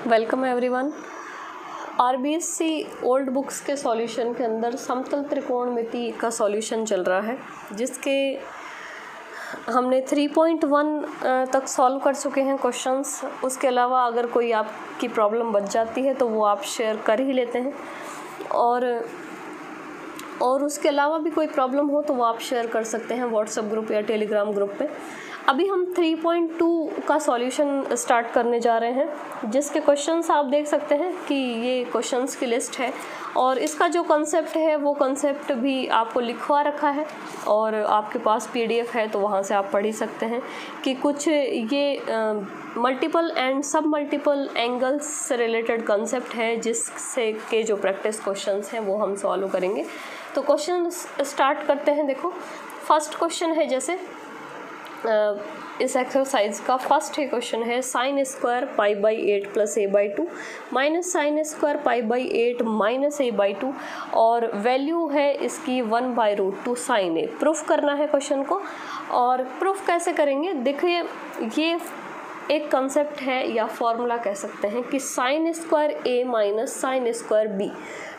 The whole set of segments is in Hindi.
Welcome everyone. RBSC old books के सॉल्यूशन के अंदर समतल त्रिकोणमिति का सॉल्यूशन चल रहा है, जिसके हमने 3.1 तक सॉल्व कर चुके हैं क्वेश्चंस। उसके अलावा अगर कोई आपकी प्रॉब्लम बच जाती है तो वो आप शेयर कर ही लेते हैं, और उसके अलावा भी कोई प्रॉब्लम हो तो वो आप शेयर कर सकते हैं व्हाट्सएप ग्रुप या टेलीग्राम ग्रुप पे। अभी हम 3.2 का सॉल्यूशन स्टार्ट करने जा रहे हैं, जिसके क्वेश्चंस आप देख सकते हैं कि ये क्वेश्चंस की लिस्ट है, और इसका जो कंसेप्ट है वो कंसेप्ट भी आपको लिखवा रखा है और आपके पास पीडीएफ है, तो वहाँ से आप पढ़ ही सकते हैं कि कुछ ये मल्टीपल एंड सब मल्टीपल एंगल्स से रिलेटेड कंसेप्ट है, जिससे के जो प्रैक्टिस क्वेश्चंस हैं वो हम सॉल्व करेंगे। तो क्वेश्चन स्टार्ट करते हैं। देखो, फर्स्ट क्वेश्चन है, जैसे इस एक्सरसाइज का फर्स्ट ही क्वेश्चन है sine square pi by 8 plus A by 2 minus sine square pi by 8 minus A by 2, और वैल्यू है इसकी 1/√2 साइन ए। प्रूफ करना है क्वेश्चन को, और प्रूफ कैसे करेंगे? देखिए, ये एक कंसेप्ट है या फॉर्मूला कह सकते हैं कि sine square A minus sine square B.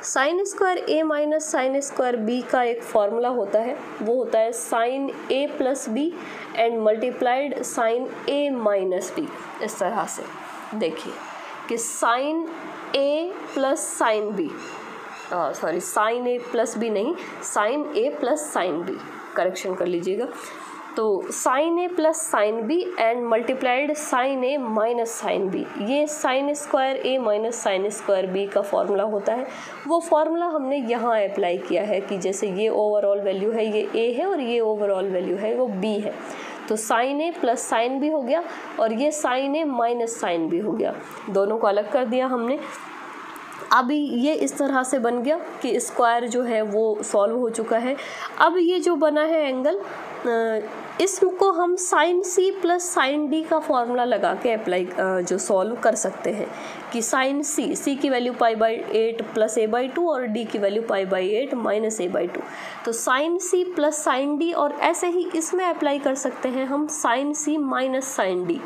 Sine square A minus sine square B का एक फॉर्मूला होता है, वो होता है sine A plus B and multiplied sine A minus B. इस तरह से देखिए कि sine A plus sine B, sorry sine A plus B नहीं, sine A plus sine B, correction कर लीजिएगा। तो sine A plus sine B and multiplied sine A minus sine B, ये sign square A minus sine square B का फॉर्मूला होता है। वो फॉर्मूला हमने यहाँ अप्लाई किया है कि जैसे ये ओवरऑल वैल्यू है, ये ए है, और ये ओवरऑल वैल्यू है वो बी है। तो sine A plus sine B हो गया, और ये sign A minus sine B हो गया। दोनों को अलग कर दिया हमने। अभी ये इस तरह से बन गया कि स्क्वायर जो है वो सॉल्व हो चुका है। अब ये जो बना है एंगल, इसको हम sine C plus sine D का फॉर्मूला लगा के अप्लाई जो सॉल्व कर सकते हैं कि साइन सी की value pi by 8 plus A by 2 और डी की value pi by 8 minus A by 2। तो sine C plus sine D, और ऐसे ही इसमें अप्लाई कर सकते हैं हम sine C minus sine D.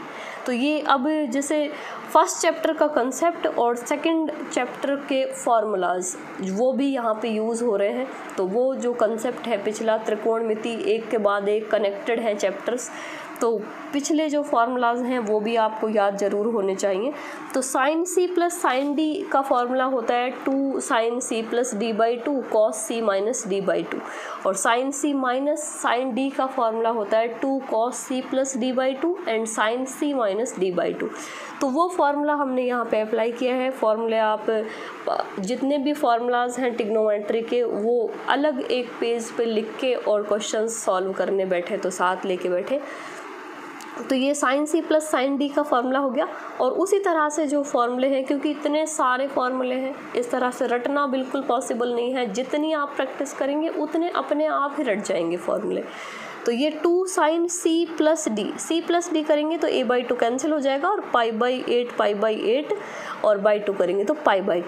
तो ये अब जैसे फर्स्ट चैप्टर का कंसेप्ट और सेकंड चैप्टर के फॉर्मूलाज वो भी यहाँ पे यूज़ हो रहे हैं। तो वो जो कंसेप्ट है पिछला, त्रिकोणमिति, एक के बाद एक कनेक्टेड है चैप्टर्स, तो पिछले जो फार्मूलाज हैं वो भी आपको याद ज़रूर होने चाहिए। तो sine C plus sine D का फॉर्मूला होता है 2 sine C plus D by 2 cos C minus D by 2, और sine C minus sine D का फॉर्मूला होता है 2 cos C plus D by 2 and sine C minus D by 2। तो वो फार्मूला हमने यहाँ पे अप्लाई किया है। फार्मूले आप जितने भी फार्मूलाज हैं ट्रिग्नोमेट्री के, वो अलग एक पेज पे लिख के और क्वेश्चन सॉल्व करने बैठे तो साथ लेके बैठे। तो ये sine C plus sine D का फॉर्मूला हो गया। और उसी तरह से जो फॉर्मूले हैं, क्योंकि इतने सारे फॉर्मूले हैं, इस तरह से रटना बिल्कुल पॉसिबल नहीं है। जितनी आप प्रैक्टिस करेंगे उतने अपने आप ही रट जाएंगे फॉर्मूले। तो ये 2 साइन सी प्लस डी करेंगे तो ए बाई 2 कैंसिल हो जाएगा, और पाई बाई 8 और बाई 2 करेंगे तो पाई बाई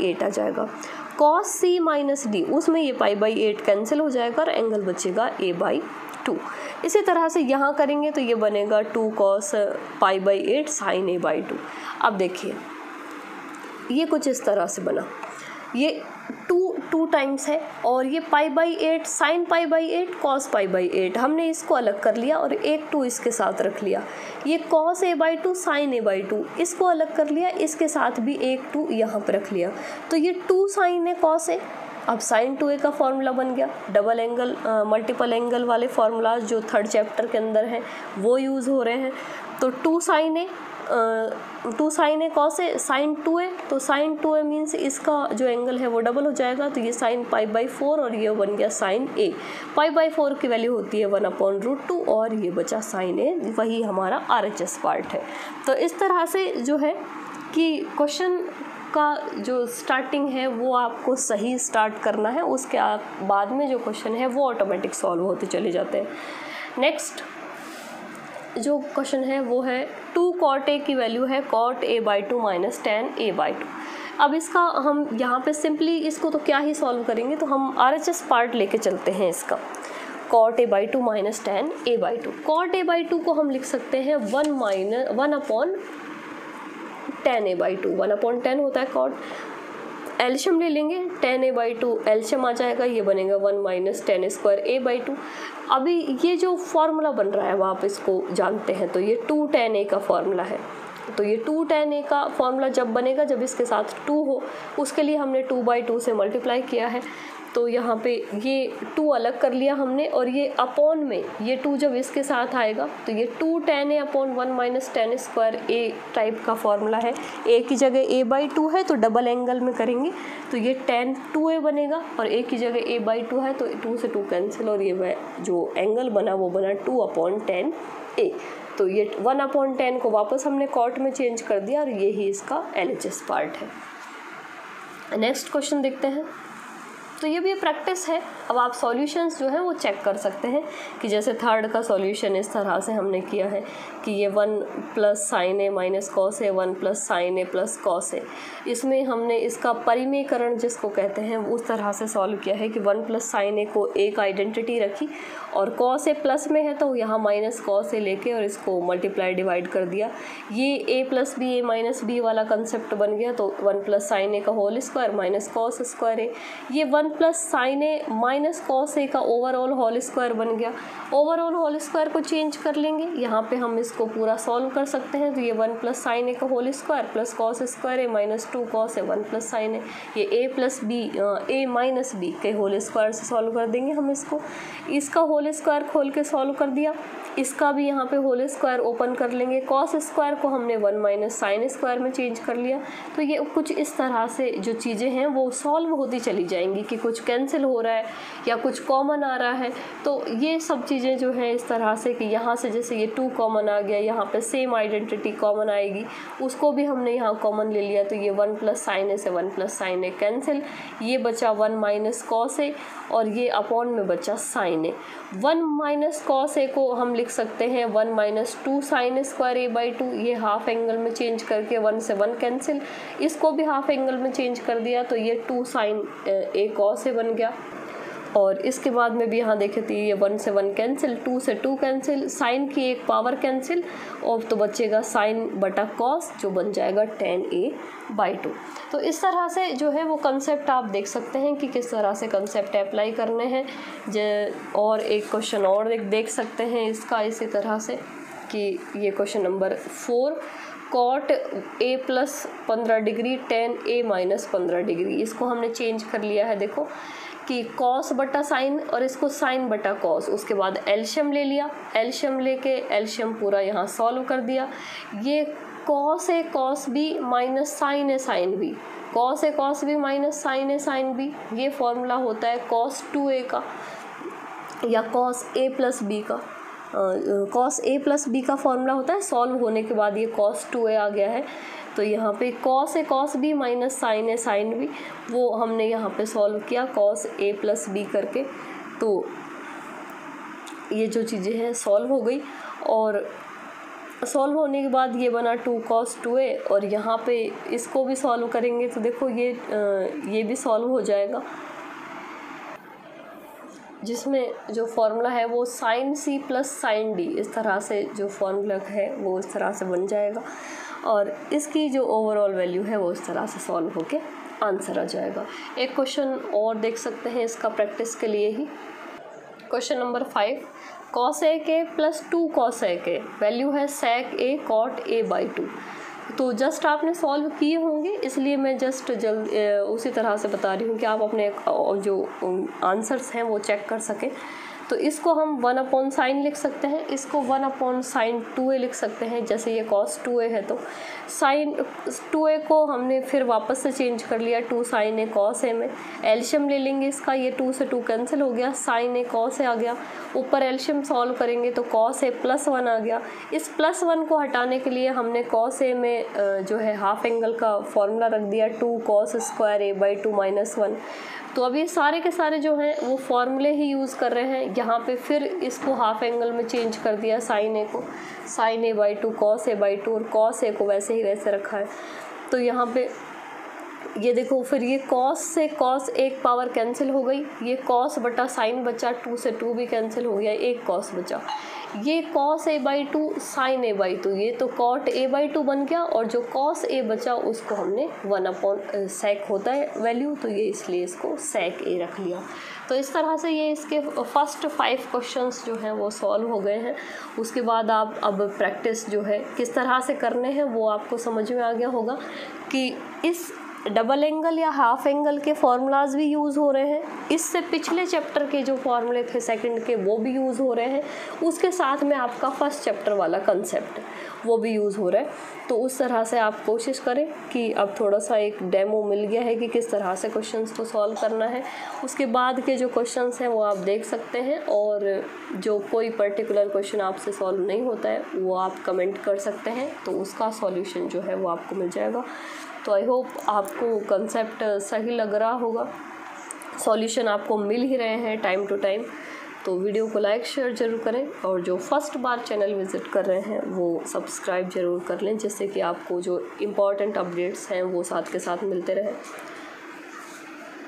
8 आ जाएगा। कॉस सी माइनस डी, उसमें ये पाई बाई 8 कैंसिल हो जाएगा और एंगल बचेगा ए बाई 2। इसी तरह से यहाँ करेंगे तो ये बनेगा 2 cos pi by 8 sine A by 2। अब देखिए ये कुछ इस तरह से बना, ये 2 टाइम्स है, और ये पाई by 8 sine pi by 8 cos pi by 8, हमने इसको अलग कर लिया और एक 2 इसके साथ रख लिया। ये cos A by 2 sine A by 2, इसको अलग कर लिया, इसके साथ भी एक 2 यहाँ पर रख लिया। तो ये 2 साइन ए कॉस ए, अब साइन 2a का फॉर्मूला बन गया। डबल एंगल मल्टीपल एंगल वाले फार्मूलाज जो थर्ड चैप्टर के अंदर हैं वो यूज़ हो रहे हैं। तो 2 sine A cos A sign 2a, तो साइन 2a मीन्स इसका जो एंगल है वो डबल हो जाएगा। तो ये साइन पाई बाई 4 और ये बन गया साइन a। पाई बाई 4 की वैल्यू होती है 1/√2, और ये बचा साइन a, वही हमारा RHS पार्ट है। तो इस तरह से जो है कि क्वेश्चन का जो स्टार्टिंग है वो आपको सही स्टार्ट करना है, उसके बाद में जो क्वेश्चन है वो ऑटोमेटिक सॉल्व होते चले जाते हैं। नेक्स्ट जो क्वेश्चन है वो है 2 कॉट ए की वैल्यू है cot A by 2 minus tan A by 2। अब इसका हम यहाँ पे सिंपली इसको तो क्या ही सॉल्व करेंगे, तो हम RHS पार्ट लेके चलते हैं इसका। Cot A by 2 minus tan A by 2, cot A by 2 को हम लिख सकते हैं 1 अपॉन 10a/2, 1/10 होता है कॉट। एल्शियम ले लेंगे, 10a/2 एल्शियम आ जाएगा, ये बनेगा 1 - 10² a/2। अभी ये जो फॉर्मूला बन रहा है वो आप इसको जानते हैं, तो ये 210a का फॉर्मूला है। तो ये 210a का फॉर्मूला जब बनेगा जब इसके साथ 2 हो, उसके लिए हमने 2/2 से मल्टीप्लाई किया है। तो यहाँ पे ये 2 अलग कर लिया हमने, और ये अपॉन में ये 2 जब इसके साथ आएगा तो ये 210a/1 - 10² a टाइप का फॉर्मूला है। a की जगह a/2 है तो डबल एंगल में करेंगे तो ये 10 2a बनेगा, और a की जगह a/2 है तो 2 से 2 कैंसिल, और ये जो एंगल बना वो बना 2/10a। तो ये 1/10 को वापस हमने कॉट में चेंज कर दिया, और ये ही इसका LHS पार्ट है। नेक्स्ट क्वेश्चन देखते हैं। तो ये भी प्रैक्टिस है। अब आप सॉल्यूशंस जो है वो चेक कर सकते हैं कि जैसे थर्ड का सॉल्यूशन इस तरह से हमने किया है कि ये 1 + sin a - cos a, 1 + sin a + cos a, इसमें हमने इसका परिमेयकरण जिसको कहते हैं उस तरह से सॉल्व किया है कि 1 + sin a को एक आइडेंटिटी रखी, और cos a प्लस में है तो यहाँ -cos a लेके और इसको मल्टीप्लाई डिवाइड कर दिया। ये a + b a - b वाला कंसेप्ट बन गया, तो 1 + sin a का होल स्क्वायर -cos² a, ये 1 + sin a - cos a का ओवरऑल होल स्क्वायर बन गया। ओवरऑल होल स्क्वायर को चेंज कर लेंगे, यहाँ पे हम इसको पूरा सॉल्व कर सकते हैं। तो ये 1 + sin a का whole square + cos² a - 2 cos a, 1 + sin a, ये a + b a - b के होल स्क्वायर से सॉल्व कर देंगे हम इसको। इसका होल स्क्वायर खोल के सॉल्व कर दिया, इसका भी यहाँ पे होल स्क्वायर ओपन कर लेंगे। cos स्क्वायर को हमने 1 - sin² में चेंज कर लिया। तो ये कुछ इस तरह से जो चीज़ें हैं वो सॉल्व होती चली जाएंगी कि कुछ कैंसिल हो रहा है या कुछ कॉमन आ रहा है। तो ये सब चीज़ें जो है इस तरह से कि यहाँ से जैसे ये 2 कॉमन आ गया, यहाँ पे सेम आइडेंटिटी कॉमन आएगी, उसको भी हमने यहाँ कॉमन ले लिया। तो ये 1 + sin a से 1 + sin a कैंसिल, ये बचा 1 - cos a, और ये अपॉन में बचा sin a। 1 - cos a को हम लिख सकते हैं 1 - 2 sin² a/2, ये हाफ एंगल में चेंज करके 1 से 1 कैंसिल, इसको भी हाफ एंगल में चेंज कर दिया तो ये 2 sin a cos a बन गया। और इसके बाद में भी यहाँ देखे तो ये 1 से 1 कैंसिल, 2 से 2 कैंसिल, साइन की एक पावर कैंसिल, और तो बचेगा sin बटा cos जो बन जाएगा 10a/2। तो इस तरह से जो है वो कंसेप्ट आप देख सकते हैं कि किस तरह से कंसेप्ट अप्लाई करने हैं। और एक क्वेश्चन और देख सकते हैं इसका इसी तरह से कि ये question number 4, cot a + 15 degree tan a - 15 degree, इसको हमने चेंज कर लिया है। देखो कि cos बटा साइन और इसको sin बटा cos, उसके बाद एल्शियम ले लिया, एल्शियम लेके एल्शियम पूरा यहाँ सॉल्व कर दिया। ये cos a cos b - sin a sin b, cos a cos b - sin a sin b, ये फॉर्मूला होता है cos 2a का या cos a + b का। cos a + b का फॉर्मूला होता है, सॉल्व होने के बाद ये cos 2a आ गया है। तो यहाँ पे cos a cos b - sin a sin b, वो हमने यहाँ पे सॉल्व किया cos a + b करके। तो ये जो चीज़ें हैं सॉल्व हो गई, और सॉल्व होने के बाद ये बना 2 cos 2a, और यहाँ पे इसको भी सॉल्व करेंगे तो देखो ये भी सॉल्व हो जाएगा, जिसमें जो फॉर्मूला है वो sin c + sin d, इस तरह से जो फॉर्मूला है वो इस तरह से बन जाएगा, और इसकी जो ओवरऑल वैल्यू है वो इस तरह से सॉल्व होके आंसर आ जाएगा। एक क्वेश्चन और देख सकते हैं इसका प्रैक्टिस के लिए ही। क्वेश्चन नंबर 5, cos a के + 2 cos a के वैल्यू है sec a cot a/2। तो जस्ट आपने सॉल्व किए होंगे, इसलिए मैं जस्ट उसी तरह से बता रही हूँ कि आप अपने जो आंसर्स हैं वो चेक कर सकें। तो इसको हम 1/sin लिख सकते हैं, इसको 1/sin 2a लिख सकते हैं। जैसे ये cos 2a है तो sin 2a को हमने फिर वापस से चेंज कर लिया 2 sin a cos a में। एल्शियम ले लेंगे इसका, ये 2 से 2 कैंसिल हो गया, sin a cos a आ गया। ऊपर एल्शियम सॉल्व करेंगे तो cos a + 1 आ गया। इस +1 को हटाने के लिए हमने cos a में जो है हाफ एंगल का फॉर्मूला रख दिया 2 cos² a/2 - 1। तो अब ये सारे के सारे जो हैं वो फॉर्मूले ही यूज़ कर रहे हैं। यहाँ पे फिर इसको हाफ एंगल में चेंज कर दिया sin a को, sin a/2 cos a/2, और cos a को वैसे ही वैसे रखा है। तो यहाँ पे ये देखो फिर ये cos से cos एक पावर कैंसिल हो गई, ये cos बटा sin बचा, 2 से 2 भी कैंसिल हो गया, एक cos बचा। ये cos a/2 sin a/2, ये तो cot a/2 बन गया और जो cos a बचा उसको हमने 1/sec होता है वैल्यू, तो ये इसलिए इसको sec a रख लिया। तो इस तरह से ये इसके फर्स्ट 5 क्वेश्चंस जो हैं वो सॉल्व हो गए हैं। उसके बाद आप अब प्रैक्टिस जो है किस तरह से करने हैं वो आपको समझ में आ गया होगा कि इस डबल एंगल या हाफ एंगल के फॉर्मूलाज भी यूज़ हो रहे हैं, इससे पिछले चैप्टर के जो फॉर्मूले थे सेकंड के वो भी यूज़ हो रहे हैं, उसके साथ में आपका फर्स्ट चैप्टर वाला कंसेप्ट वो भी यूज़ हो रहा है। तो उस तरह से आप कोशिश करें कि अब थोड़ा सा एक डेमो मिल गया है कि किस तरह से क्वेश्चंस को सॉल्व करना है। उसके बाद के जो क्वेश्चंस हैं वो आप देख सकते हैं, और जो कोई पर्टिकुलर क्वेश्चन आपसे सॉल्व नहीं होता है वो आप कमेंट कर सकते हैं, तो उसका सॉल्यूशन जो है वो आपको मिल जाएगा। तो आई होप आपको कंसेप्ट सही लग रहा होगा, सॉल्यूशन आपको मिल ही रहे हैं टाइम टू टाइम। तो वीडियो को लाइक शेयर ज़रूर करें, और जो फर्स्ट बार चैनल विज़िट कर रहे हैं वो सब्सक्राइब ज़रूर कर लें, जिससे कि आपको जो इम्पॉर्टेंट अपडेट्स हैं वो साथ के साथ मिलते रहें।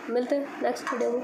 मिलते हैं नेक्स्ट वीडियो में।